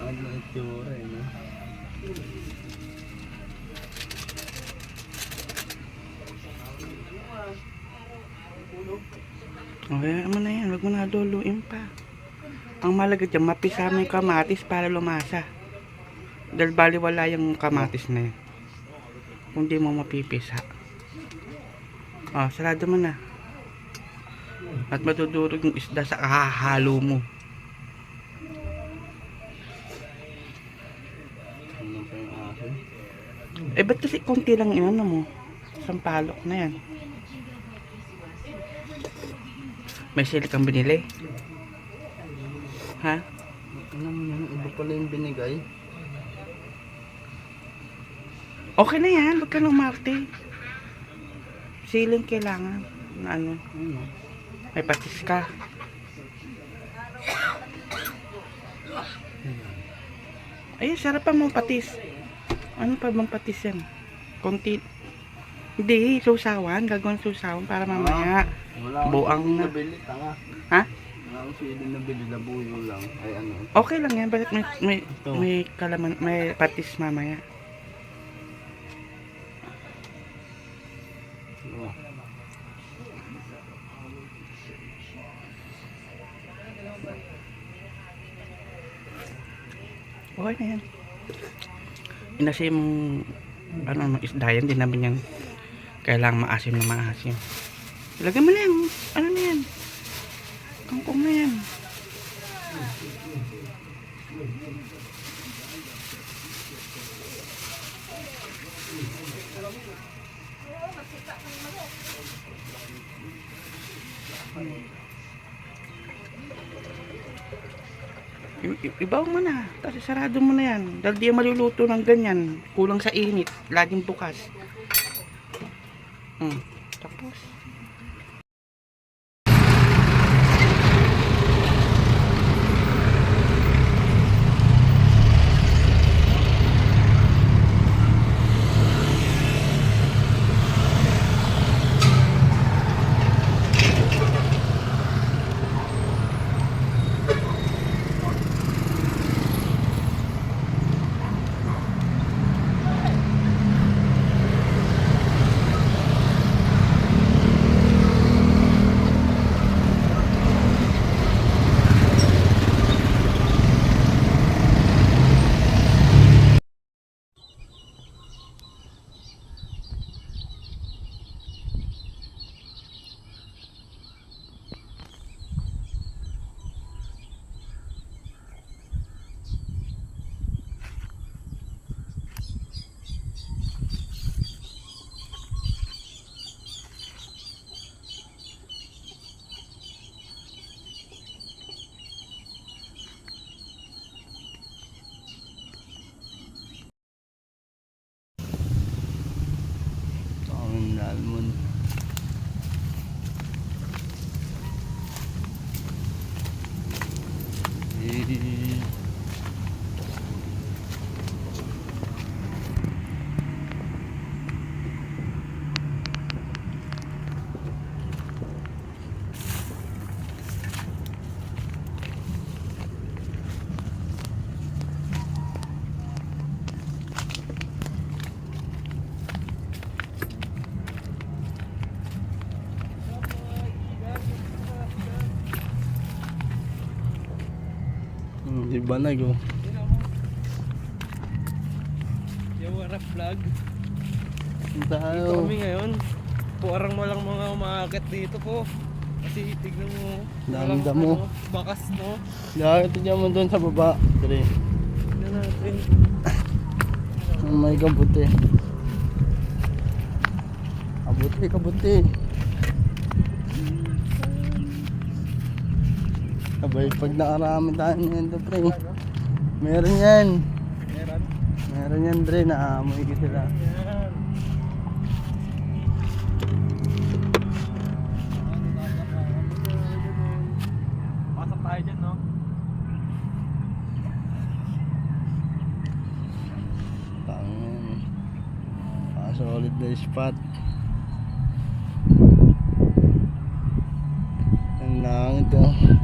Ano itsura eh, no? Okay, ano na yan, wag mo na luluin pa. Ang malaga dyan, mapisa mo yung kamatis para lumasa. Dahil baliwala yung kamatis na yun kung di mo mapipisa. Sarado mo na. At matudurog yung isda sa kahahalo mo. Ano pa yung akin? Ba't kasi konti lang inano mo? Sampalok na yan. May sili kang binili? Ha? Ano mo yan? Iba pala yung binigay. Okay na yan, huwag ka nang umarte. Siling kailangan na ano, Ano? may patis ka. Ay, sarap pa mong patis. Ano pa bang patis yan? Konti. Hindi, susawan. Gagawin susawan para mamaya. Wala akong Buang sili na. nabili, tanga. Ha? Wala akong sili nabili, labuyo lang. Ay ano. Okay lang yan. Bakit may kalaman, may patis mamaya? Oh. Okay na yan. Inasim ano, isda yan. Din namin yan. Kailangan maasim na maasim. Ilagay mo na yan. Ano na yan? Kangkong na yan. Ibaw mo na. Tapos sarado mo na yan. Dahil di yan maluluto ng ganyan. Kulang sa init. Laging bukas. Tapos. Ang lalmon. Iba na go. Yawara vlog. Punta Dito tayo. kami ngayon. Puarang mo lang mga umaakit dito po. Kasi tignan mo. Daming walang damo. Bakas no. Dahil ito mo doon sa baba. Dali. Tignan natin. May kabuti. Kabuti. Abay, pag nakarami tayo nito, pre. Meron yan. Meron. Meron yan, pre. Naamoy ko sila. Yan. Pasok tayo dyan no. Solid na spot. Langit oh.